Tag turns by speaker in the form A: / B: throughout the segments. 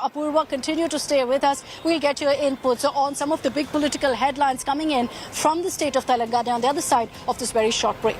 A: Apurva, continue to stay with us. We'll get your inputs on some of the big political headlines coming in from the state of Telangana on the other side of this very short break.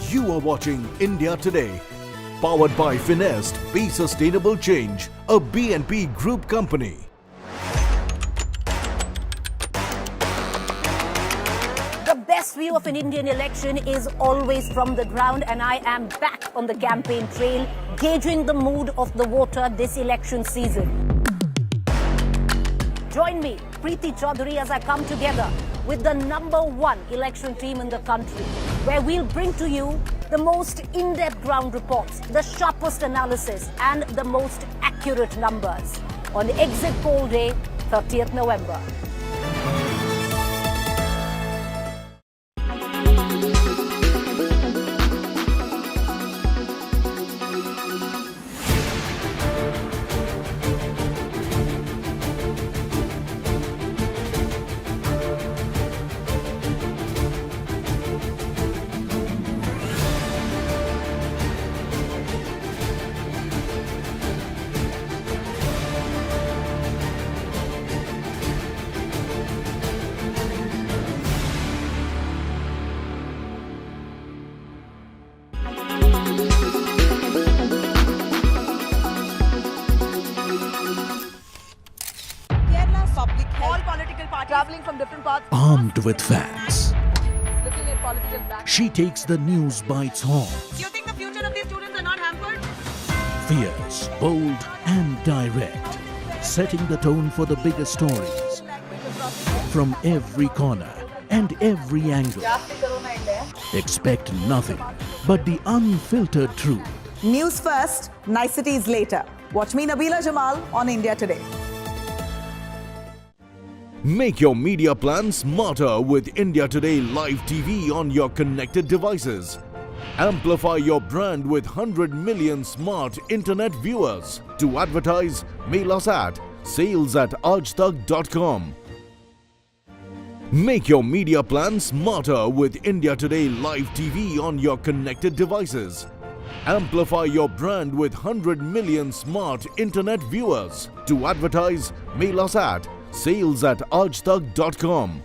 B: You are watching India Today, powered by Finest, Be Sustainable Change, a BNP Group company.
C: The best view of an Indian election is always from the ground, and I am back on the campaign trail, gauging the mood of the voter this election season. Join me, Preeti Chaudhary, as I come together with the #1 election team in the country, where we'll bring to you the most in-depth ground reports, the sharpest analysis, and the most accurate numbers on Exit Poll Day, 30th November.
D: Traveling from different parts.
E: Armed with facts,
D: Looking at political back.
E: she takes the news by its horns.
D: You think the future of these students are not hampered?
E: Fierce, bold and direct, setting the tone for the biggest stories from every corner and every angle. Expect nothing but the unfiltered truth.
F: News first, niceties later. Watch me, Nabila Jamal, on India Today.
B: Make your media plan smarter with India Today Live TV on your connected devices. Amplify your brand with 100 million smart internet viewers. To advertise, mail us at sales@aajtak.com. Make your media plan smarter with India Today Live TV on your connected devices. Amplify your brand with 100 million smart internet viewers. To advertise, mail us at sales@aajtak.com.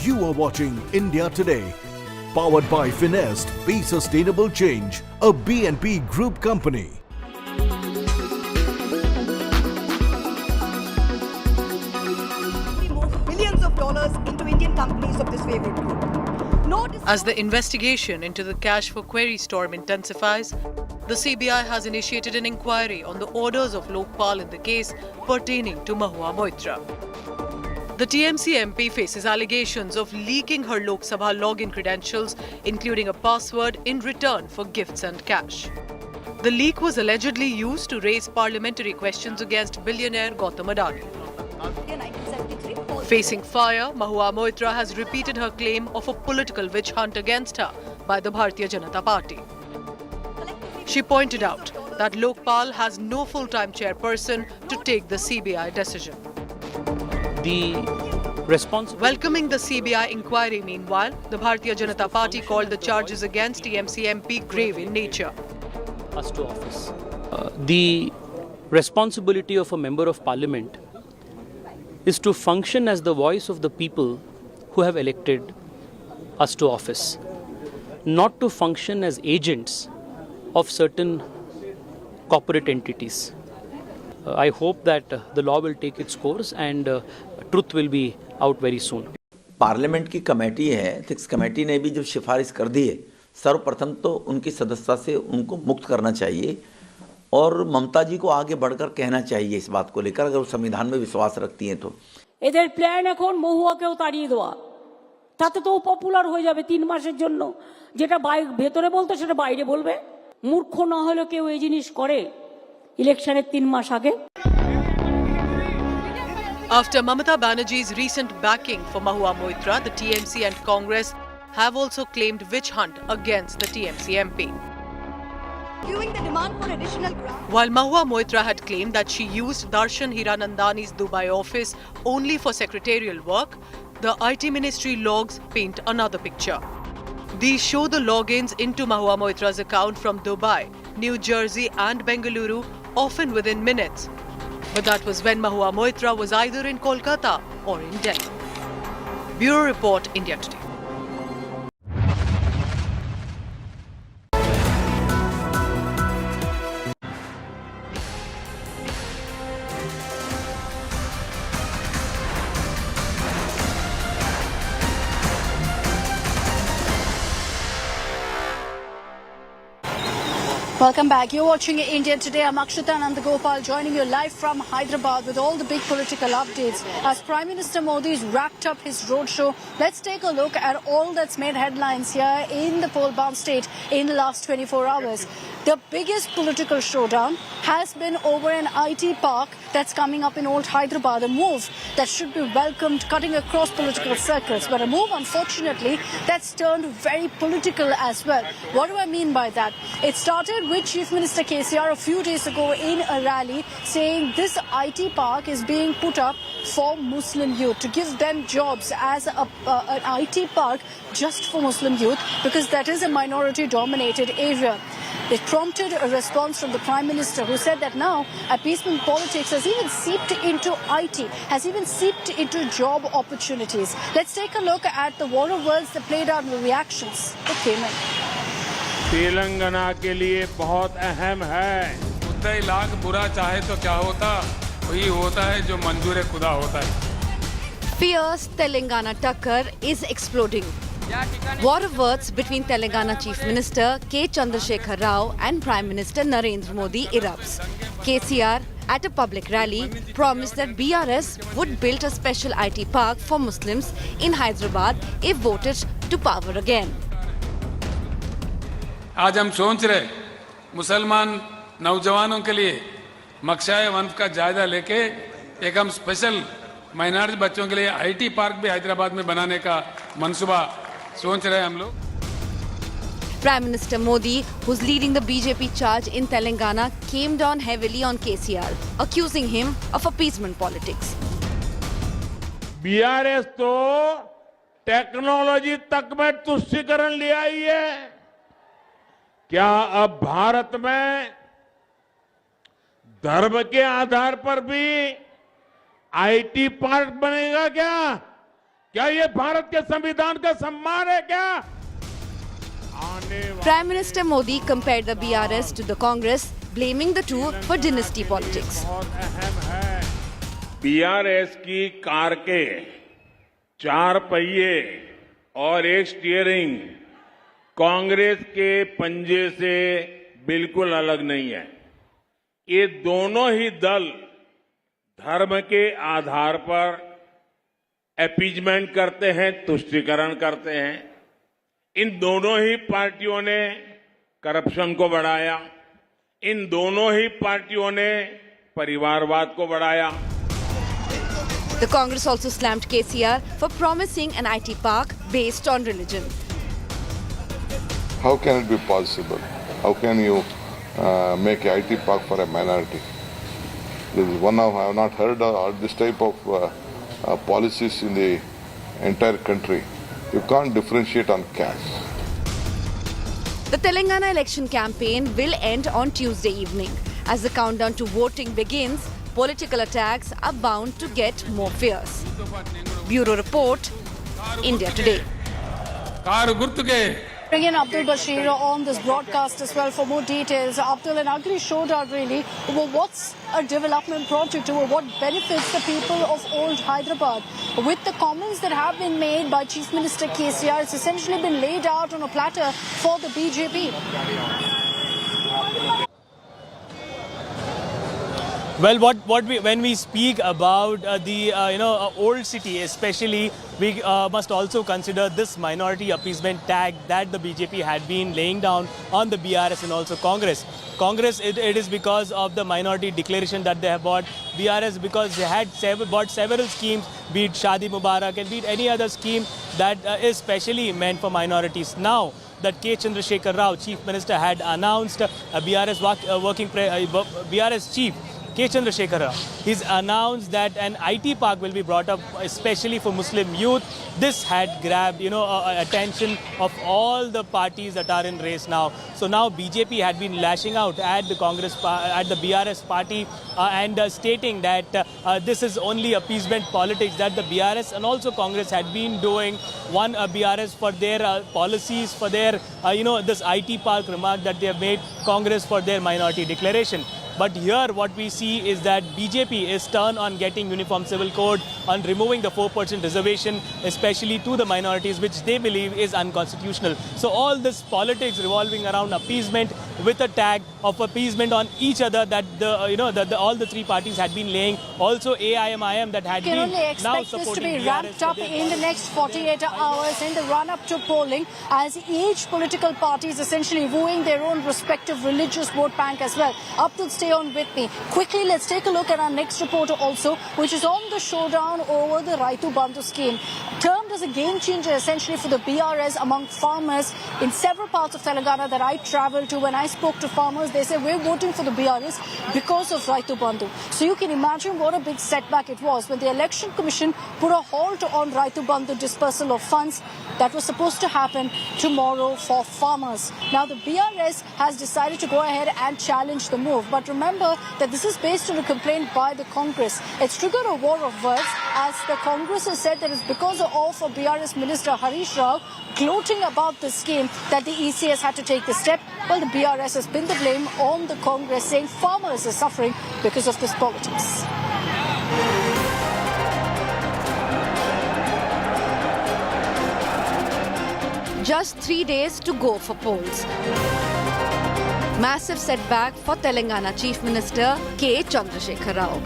B: You are watching India Today, powered by Finest, Be Sustainable Change, a BNP Group company.
D: We move millions of dollars into Indian companies of this favorite group.
G: As the investigation into the cash for query storm intensifies, the CBI has initiated an inquiry on the orders of Lokpal in the case pertaining to Mahua Moitra. The TMC MP faces allegations of leaking her Lok Sabha login credentials, including a password, in return for gifts and cash. The leak was allegedly used to raise parliamentary questions against billionaire Gautam Adani. Facing fire, Mahua Moitra has repeated her claim of a political witch hunt against her by the Bharatiya Janata Party. She pointed out that Lokpal has no full-time chairperson to take the CBI decision. Welcoming the CBI inquiry, meanwhile, the Bharatiya Janata Party called the charges against TMC MP grave in nature.
H: Us to office. The responsibility of a member of parliament is to function as the voice of the people who have elected us to office. not to function as agents of certain corporate entities. I hope that the law will take its course and truth will be out very soon.
I: Parliament की committee है, ethics committee ने भी जब सिफारिश कर दी है, सर्वप्रथम तो उनकी सदस्यता से उनको मुक्त करना चाहिए और ममता जी को आगे बढ़कर कहना चाहिए इस बात को लेकर, अगर वो संविधान में विश्वास रखती हैं तो।
J: এদের প্ল্যান এখন মহুয়াকেও তাড়িয়ে দেওয়া, তাতে তো পপুলার হয়ে যাবে 3 মাসের জন্য, যেটা ভেতরে বলতো সেটা বাইরে বলবে। মূর্খ না হলে কেউ এই জিনিস করে ইলেকশনের 3 মাস আগে।
G: After Mamata Banerjee's recent backing for Mahua Moitra, the TMC and Congress have also claimed witch hunt against the TMC MP.
D: Viewing the demand for additional grants.
G: While Mahua Moitra had claimed that she used Darshan Hiranandani's Dubai office only for secretarial work, the IT ministry logs paint another picture. These show the logins into Mahua Moitra's account from Dubai, New Jersey and Bengaluru, often within minutes. But that was when Mahua Moitra was either in Kolkata or in Delhi. Bureau Report, India Today.
A: Welcome back. You're watching India Today. I'm Akshita Nandagopal joining you live from Hyderabad with all the big political updates. As Prime Minister Modi's wrapped up his roadshow, let's take a look at all that's made headlines here in the poll-bound state in the last 24 hours. The biggest political showdown has been over an IT park that's coming up in Old Hyderabad, a move that should be welcomed cutting across political circles, but a move, unfortunately, that's turned very political as well. What do I mean by that? It started with Chief Minister KCR a few days ago in a rally saying this IT park is being put up for Muslim youth, to give them jobs as an IT park just for Muslim youth, because that is a minority-dominated area. It prompted a response from the Prime Minister, who said that now appeasement politics has even seeped into IT, has even seeped into job opportunities. Let's take a look at the war of words that played out in the reactions that came in.
K: Telangana के लिए बहुत अहम है। खुदा लाख बुरा चाहे तो क्या होता, वही होता है जो मंजूर खुदा होता है।
L: Fierce Telangana tucker is exploding. War of words between Telangana Chief Minister K. Chandrasekhar Rao and Prime Minister Narendra Modi erupts. KCR, at a public rally, promised that BRS would build a special IT park for Muslims in Hyderabad if voted to power again.
K: आज हम सोच रहे मुसलमान नौजवानों के लिए मकशाए वंश का जायजा लेके एक हम स्पेशल माइनॉरिटी बच्चों के लिए आईटी पार्क भी हैदराबाद में बनाने का मंसूबा सोच रहे हम लोग।
L: Prime Minister Modi, who's leading the BJP charge in Telangana, came down heavily on KCR, accusing him of appeasement politics.
K: BRS तो टेक्नोलॉजी तक में तुष्टीकरण ले आई है। क्या अब भारत में धर्म के आधार पर भी आईटी पार्क बनेगा क्या? क्या ये भारत के संविधान का सम्मान है क्या?
L: Prime Minister Modi compared the BRS to the Congress, blaming the two for dynasty politics.
K: BRS की कार के 4 पहिए और एक स्टीयरिंग कांग्रेस के पंजे से बिल्कुल अलग नहीं है। ये दोनों ही दल धर्म के आधार पर अपीजमेंट करते हैं, तुष्टीकरण करते हैं। इन दोनों ही पार्टियों ने करप्शन को बढ़ाया, इन दोनों ही पार्टियों ने परिवारवाद को बढ़ाया।
L: The Congress also slammed KCR for promising an IT park based on religion.
M: How can it be possible? How can you make an IT park for a minority? This is one of, I have not heard of this type of policies in the entire country. You can't differentiate on caste.
L: The Telangana election campaign will end on Tuesday evening. As the countdown to voting begins, political attacks are bound to get more fierce. Bureau Report, India Today.
A: Bring in Abdul Bashir on this broadcast as well for more details. Abdul, an ugly showdown really. Well, what's a development project or what benefits the people of old Hyderabad? With the comments that have been made by Chief Minister KCR, it's essentially been laid out on a platter for the BJP.
N: Well, when we speak about the old city, especially, we must also consider this minority appeasement tag that the BJP had been laying down on the BRS and also Congress. Congress, it is because of the minority declaration that they have bought. BRS because they had bought several schemes, be it Shadi Mubarak and be it any other scheme that is specially meant for minorities. Now that K. Chandrasekhar Rao, Chief Minister, had announced BRS Chief K. Chandrasekhar Rao. He's announced that an IT park will be brought up especially for Muslim youth. This had grabbed, attention of all the parties that are in race now. So now BJP had been lashing out at the at the BRS party and stating that this is only appeasement politics that the BRS and also Congress had been doing. One BRS for their policies, for their, this IT park remark that they have made, Congress for their minority declaration. But here what we see is that BJP is stern on getting uniform civil code, on removing the 4% reservation, especially to the minorities, which they believe is unconstitutional. So all this politics revolving around appeasement with a tag of appeasement on each other that all the three parties had been laying. Also AIMIM that had been now supporting
A: this to be
N: BRS
A: ramped up in the next 48 hours in the run-up to polling, as each political party is essentially wooing their own respective religious vote bank as well. Abdul, stay on with me. Quickly, let's take a look at our next reporter also, which is on the showdown over the Rythu Bandhu scheme. Termed as a game changer essentially for the BRS among farmers in several parts of Telangana that I travelled to. When I spoke to farmers, they said we're voting for the BRS because of Rythu Bandhu. So you can imagine what a big setback it was when the Election Commission put a halt on Rythu Bandhu dispersal of funds that was supposed to happen tomorrow for farmers. Now the BRS has decided to go ahead and challenge the move. But remember that this is based on a complaint by the Congress. It's triggered a war of words as the Congress has said that it's because of a BRS Minister Harish Rao gloating about the scheme that the EC has had to take the step. Well, the BRS has pinned the blame on the Congress, saying farmers are suffering because of this politics.
L: Just 3 days to go for polls. Massive setback for Telangana Chief Minister K. Chandrasekhar Rao.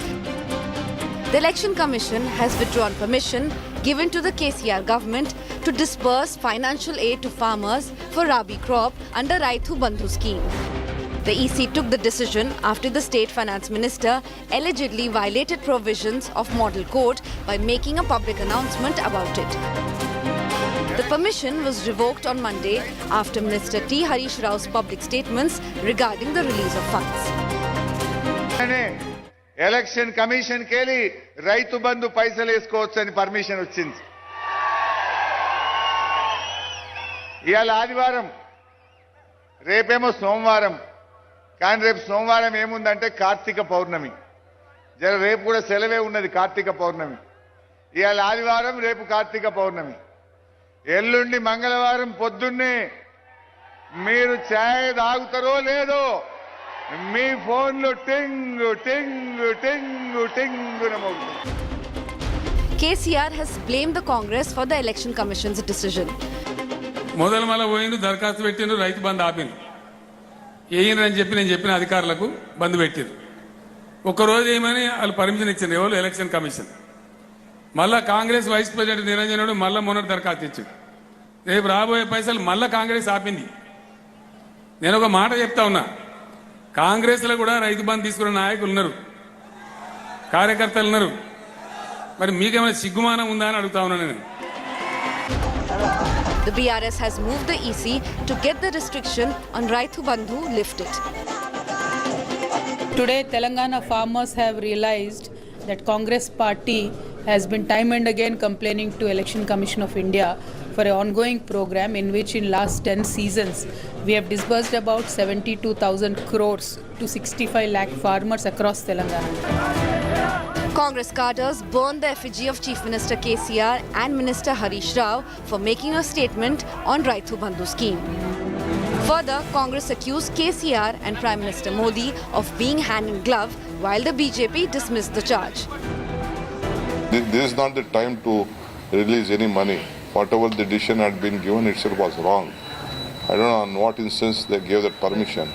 L: The Election Commission has withdrawn permission given to the KCR government to disburse financial aid to farmers for Rabi crop under Rythu Bandhu scheme. The EC took the decision after the State Finance Minister allegedly violated provisions of Model Code by making a public announcement about it. The permission was revoked on Monday after Minister T. Harish Rao's public statements regarding the release of funds.
O: Election commission కేలి రైతు బంధు పైసలు వేసుకోవచ్చు అని permission వచ్చింది. ఇవాళ ఆదివారం, రేపేమో సోమవారం. కానీ రేపు సోమవారం ఏముందంటే కార్తీక పౌర్ణమి. రేపు కూడా సెలవే ఉన్నది, కార్తీక పౌర్ణమి. ఇవాళ ఆదివారం, రేపు కార్తీక పౌర్ణమి. ఎల్లుండి మంగళవారం పొద్దున్నే మీరు ఛాయ్ తాగుతారో లేదో మీ ఫోన్లో టింగ్ టింగ్ టింగ్ టింగ్ మోగుతుంది.
L: KCR has blamed the Congress for the Election Commission's decision.
P: మొదలు మళ్ళీ పోయిండు, దరఖాస్తు పెట్టిండు, రైతు బంధు ఆపిండు. ఏయనని చెప్పి నేను చెప్పిన అధికారులకు బంధు పెట్టిండు. ఒక్కరోజు ఏమని వాళ్ళు పర్మిషన్ ఇచ్చింది ఎవరు? Election commission. మళ్ళా కాంగ్రెస్ వైస్ ప్రెసిడెంట్ నిరంజనుడు మళ్ళా మొన్నటి దరఖాస్తు ఇచ్చాడు. రేపు రాబోయే పైసలు మళ్ళా కాంగ్రెస్ ఆపింది. నేను ఒక మాట చెప్తా ఉన్నా, కాంగ్రెస్లో కూడా రైతు బంధు తీసుకున్న నాయకులు ఉన్నారు, కార్యకర్తలు ఉన్నారు. మరి మీకేమైనా సిగ్గుమానం ఉందా అని అడుగుతా ఉన్నా నేను.
L: The BRS has moved the EC to get the restriction on Rythu Bandhu lifted.
Q: Today, Telangana farmers have realized that Congress party has been time and again complaining to Election Commission of India for an ongoing program in which in last 10 seasons we have disbursed about 72,000 crores to 65 lakh farmers across Telangana.
L: Congress cadres burned the effigy of Chief Minister KCR and Minister Harish Rao for making a statement on Rythu Bandhu scheme. Further, Congress accused KCR and Prime Minister Modi of being hand in glove, while the BJP dismissed the charge.
M: This is not the time to release any money. Whatever the decision had been given itself was wrong. I don't know on what instance they gave that permission,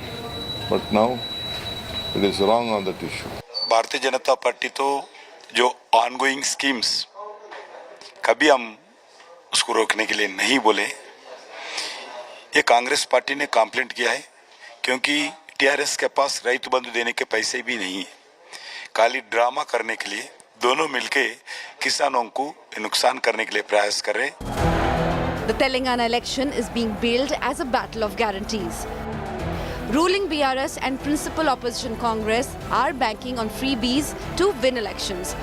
M: but now it is wrong on that issue.
R: Bharatiya Janata party तो जो ongoing schemes कभी हम उसको रोकने के लिए नहीं बोले। ये कांग्रेस पार्टी ने कंप्लेंट किया है क्योंकि टीआरएस के पास रैतु बंधु देने के पैसे भी नहीं है। खाली ड्रामा करने के लिए दोनों मिलके किसानों को नुकसान करने के लिए प्रयास कर रहे हैं।
L: The Telangana election is being billed as a battle of guarantees. Ruling BRS and principal opposition Congress are banking on freebies to win elections.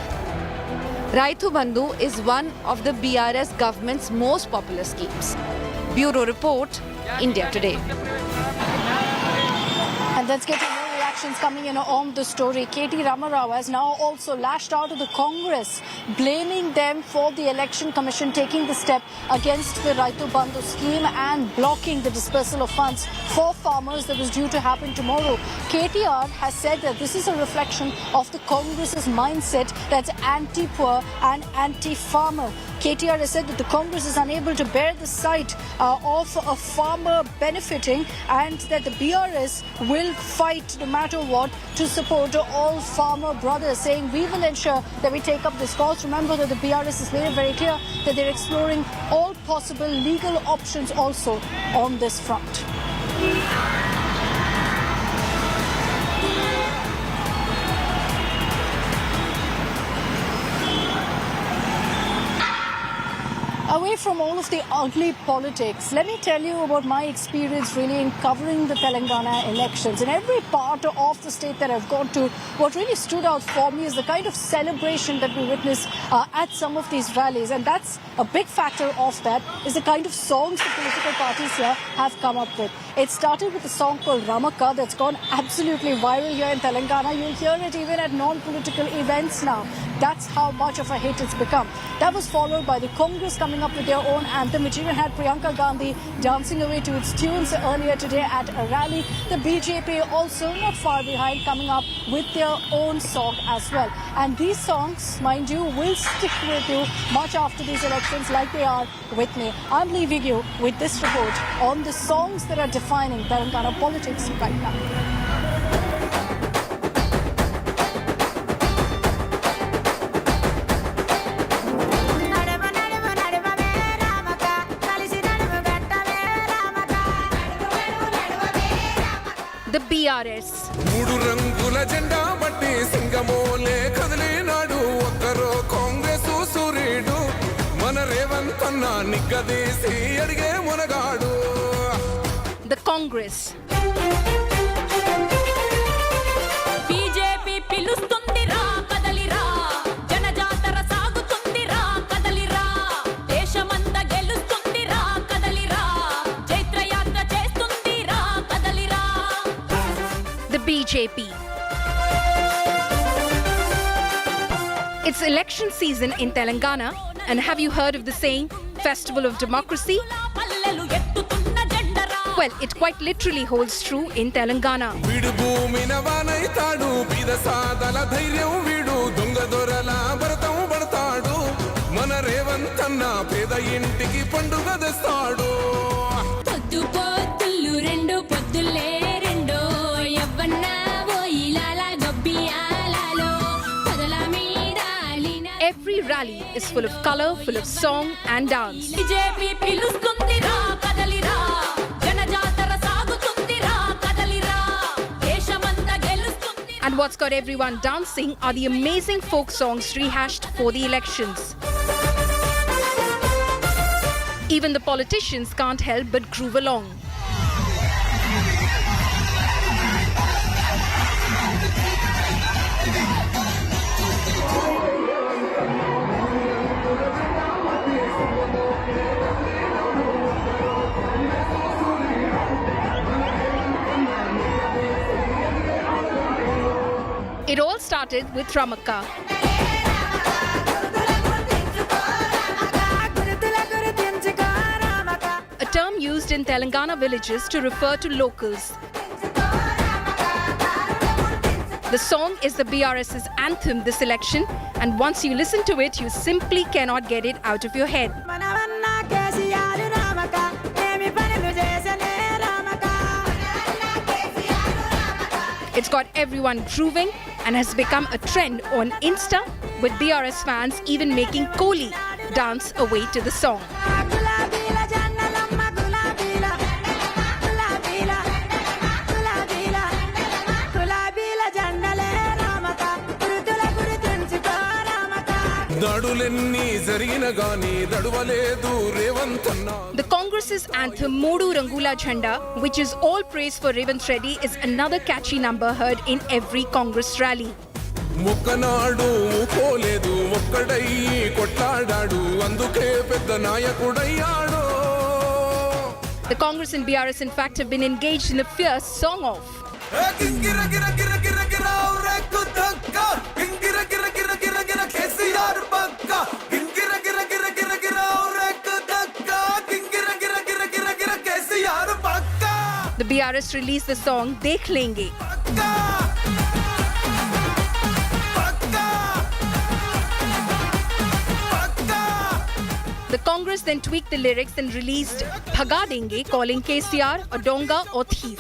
L: Rythu Bandhu is one of the BRS government's most popular schemes. Bureau Report, India Today.
A: And let's get to more reactions coming in on the story. KT Ramarao has now also lashed out at the Congress, blaming them for the Election Commission taking the step against the Rythu Bandhu scheme and blocking the dispersal of funds for farmers that was due to happen tomorrow. KTR has said that this is a reflection of the Congress's mindset that's anti-poor and anti-farmer. KTR has said that the Congress is unable to bear the sight of a farmer benefiting and that the BRS will fight no matter what to support all farmer brothers, saying we will ensure that we take up this cause. Remember that the BRS has made it very clear that they're exploring all possible legal options also on this front. Away from all of the ugly politics, let me tell you about my experience really in covering the Telangana elections. In every part of the state that I've gone to, what really stood out for me is the kind of celebration that we witness at some of these rallies. And that's a big factor of that is the kind of songs the political parties here have come up with. It started with a song called Ramaka that's gone absolutely viral here in Telangana. You'll hear it even at non-political events now. That's how much of a hit it's become. That was followed by the Congress coming up with their own anthem, which even had Priyanka Gandhi dancing away to its tunes earlier today at a rally. The BJP also not far behind, coming up with their own song as well. And these songs, mind you, will stick with you much after these elections like they are with me. I'm leaving you with this report on the songs that are defining Telangana politics right now.
L: The BRS.
S: మూడు రంగుల జెండా బట్టి సింగమోలే కదిలినాడు ఒక్కరో కాంగ్రెస్ సూర్యుడు మన రేవంత్ అన్న నిగ్గదీసి అడిగే మునగాడు.
L: The Congress.
J: BJP పిలుస్తుందిరా కదలిరా జనజాతర సాగుతుందిరా కదలిరా దేశమంతా గెలుస్తుందిరా కదలిరా చైత్రయాత్ర చేస్తుందిరా కదలిరా.
L: The BJP. It's election season in Telangana, and have you heard of the saying, Festival of Democracy? Well, it quite literally holds true in Telangana.
S: వీడు భూమిన వానైతాడు బీద సాదల ధైర్యం వీడు దొంగ దొరల భరతం పడతాడు మన రేవంత్ అన్న పేద ఇంటికి పండుగ తెస్తాడు.
J: పొద్దు పొద్దులు రెండు పొద్దులే రెండో యవ్వన్నా ఓయిలాల గబ్బియాలలో పొదల మీద
L: Every rally is full of color, full of song and dance.
J: BJP పిలుస్తుందిరా కదలిరా జనజాతర సాగుతుందిరా కదలిరా దేశమంతా గెలుస్తుంది.
L: And what's got everyone dancing are the amazing folk songs rehashed for the elections. Even the politicians can't help but groove along. It all started with Ramaka.
T: used in Telangana villages to refer to locals. The song is the BRS's anthem this election, and once you listen to it, you simply cannot get it out of your head. It's got everyone grooving and has become a trend on Insta, with BRS fans even making Kohli dance away to the song. The Congress's anthem Modu Rangula Jhanda, which is all praise for Revanth Reddy, is another catchy number heard in every Congress rally. The Congress and BRS in fact have been engaged in a fierce song-off. The BRS released the song Dekh Lenge. The Congress then tweaked the lyrics and released Bhaga Denge, calling KCR a donga or thief.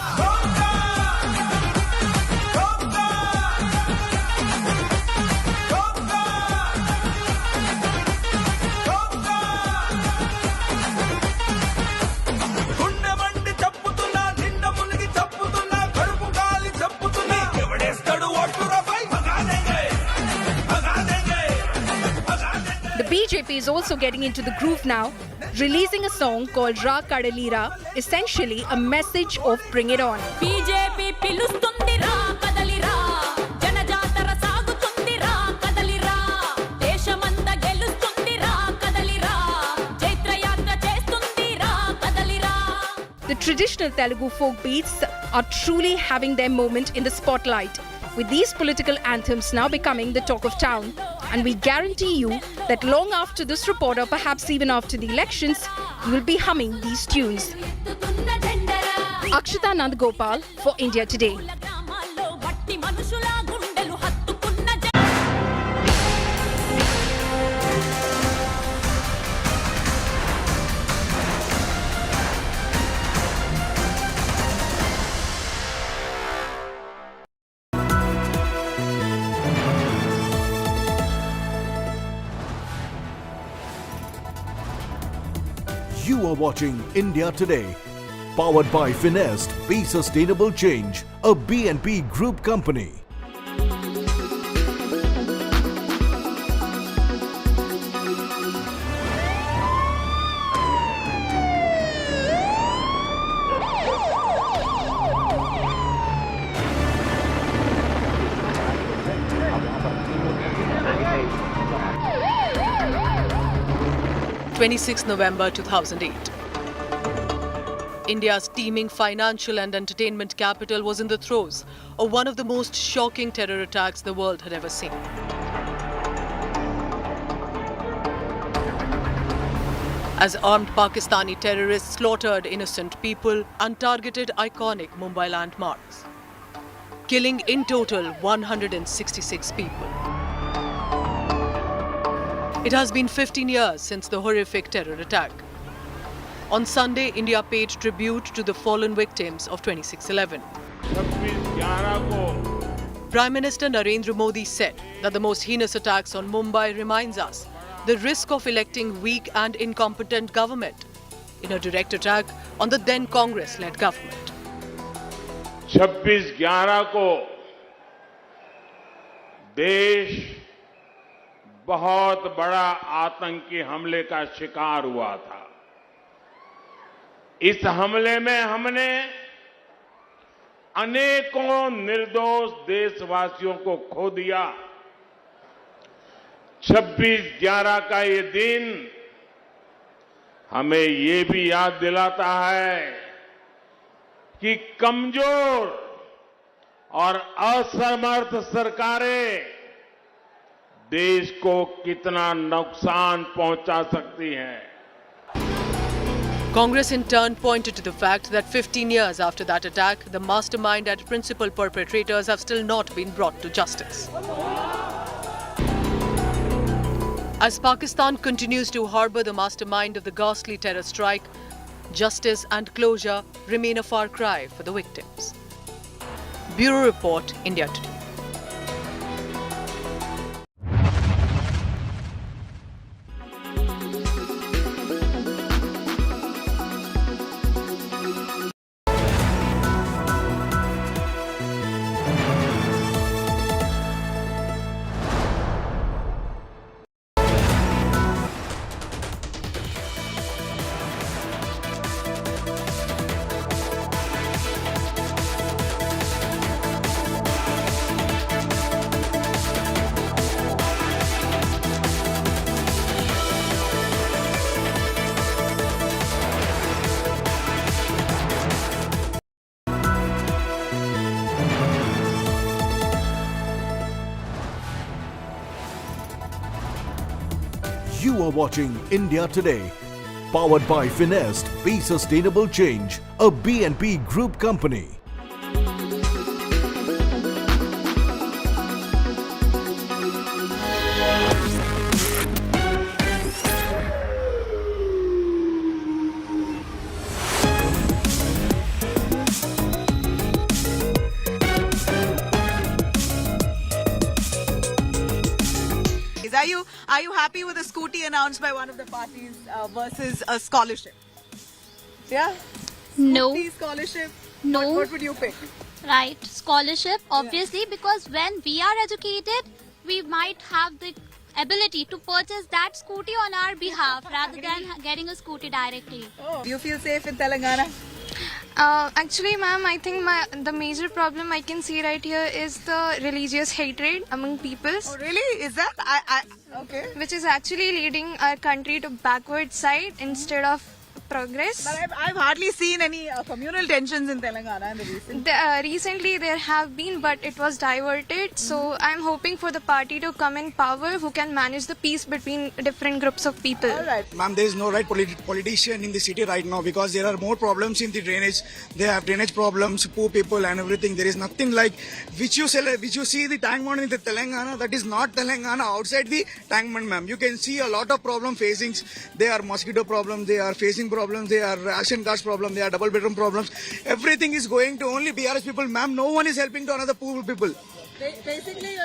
T: BJP is also getting into the groove now, releasing a song called Ra Kadalira, essentially a message of Bring It On. BJP pilustundi ra kadalira, janajatara sagutundi ra kadalira, deshamanta gelustundi ra kadalira, chaitra yatra chestundi ra kadalira. The traditional Telugu folk beats are truly having their moment in the spotlight, with these political anthems now becoming the talk of town. And we guarantee you that long after this report, or perhaps even after the elections, you will be humming these tunes. Akshita Nandagopal for India Today.
B: You are watching India Today, powered by Finest, Be Sustainable Change, a BNP Group company.
G: November 2008. India's teeming financial and entertainment capital was in the throes of one of the most shocking terror attacks the world had ever seen. As armed Pakistani terrorists slaughtered innocent people and targeted iconic Mumbai landmarks, killing in total 166 people. It has been 15 years since the horrific terror attack. On Sunday, India paid tribute to the fallen victims of 26/11. Prime Minister Narendra Modi said that the most heinous attacks on Mumbai reminds us the risk of electing weak and incompetent government in a direct attack on the then Congress-led government.
K: 26/11 को देश बहुत बड़ा आतंकी हमले का शिकार हुआ था। इस हमले में हमने अनेकों निर्दोष देशवासियों को खो दिया। 26/11 का ये दिन हमें ये भी याद दिलाता है कि कमजोर और असमर्थ सरकारें देश को कितना नुकसान पहुंचा सकती हैं।
G: Congress in turn pointed to the fact that 15 years after that attack, the mastermind and principal perpetrators have still not been brought to justice. As Pakistan continues to harbour the mastermind of the ghastly terror strike, justice and closure remain a far cry for the victims. Bureau Report, India Today.
B: You are watching India Today, powered by Finest, Be Sustainable Change, a BNP Group company.
F: Are you happy with the scooty announced by one of the parties versus a scholarship? Yeah?
U: No.
F: Scooty, scholarship?
U: No.
F: What would you pick?
U: Right, scholarship, obviously, because when we are educated, we might have the ability to purchase that scooty on our behalf rather than getting a scooty directly.
F: Do you feel safe in Telangana?
V: Actually, ma'am, I think the major problem I can see right here is the religious hatred among peoples.
F: Oh, really? Is that? Okay.
V: Which is actually leading our country to backward side instead of progress.
F: But I've hardly seen any communal tensions in Telangana in the recent.
V: Recently there have been, but it was diverted. So I'm hoping for the party to come in power who can manage the peace between different groups of people.
F: All right.
W: Ma'am, there is no right politician in the city right now because there are more problems in the drainage. They have drainage problems, poor people and everything. There is nothing like which you see the tank in the Telangana. That is not Telangana outside the tankman, ma'am. You can see a lot of problem facing. There are mosquito problems. They are facing problems. They are ration cards problems. They are double bedroom problems. Everything is going to only BRS people, ma'am. No one is helping to another poor people.
F: Basically,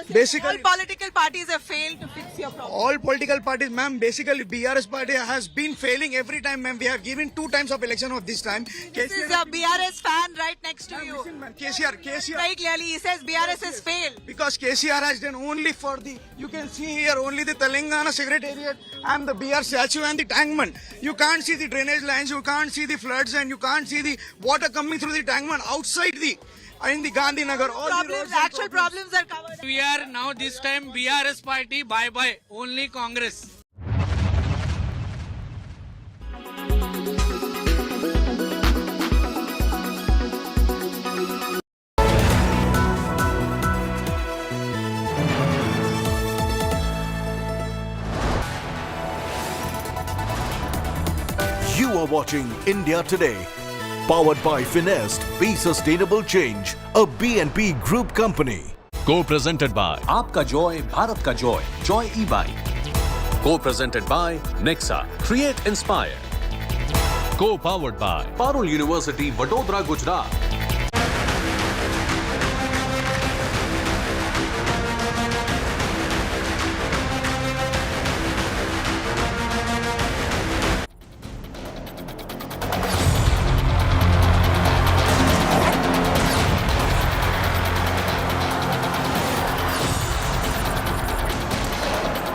F: all political parties have failed to fix your problem.
W: All political parties, ma'am, basically BRS party has been failing every time, ma'am. We have given 2 times of election of this time.
F: This is a BRS fan right next to you.
W: Listen, ma'am, KCR.
F: Very clearly, he says BRS has failed.
W: Because KCR has done only for the, you can see here only the Telangana Secretariat and the BR statue and the tankman. You can't see the drainage lines, you can't see the floods and you can't see the water coming through the tankman outside the, in the Gandhinagar. All
F: Problems, actual problems are covered.
X: We are now this time BRS party, bye-bye, only Congress.
B: You are watching India Today, powered by Finest, Be Sustainable Change, a BNP Group company.
Y: Co-presented by Aapka Joy, Bharat Ka Joy, Joy E-Bike. Co-presented by Nexa, Create Inspire. Co-powered by Parul University, Vadodara, Gujarat.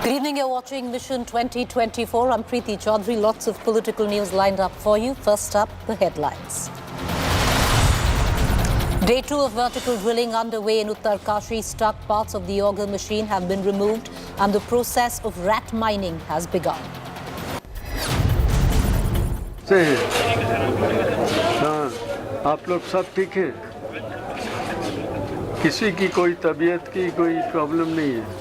C: Good evening, you're watching Mission 2024. I'm Preeti Chaudhary. Lots of political news lined up for you. First up, the headlines. Day 2 of vertical drilling underway in Uttarkashi. Stuck parts of the auger machine have been removed and the process of rat mining has begun.
Z: हाँ, आप लोग सब ठीक हैं? किसी की कोई तबीयत की कोई प्रॉब्लम नहीं है?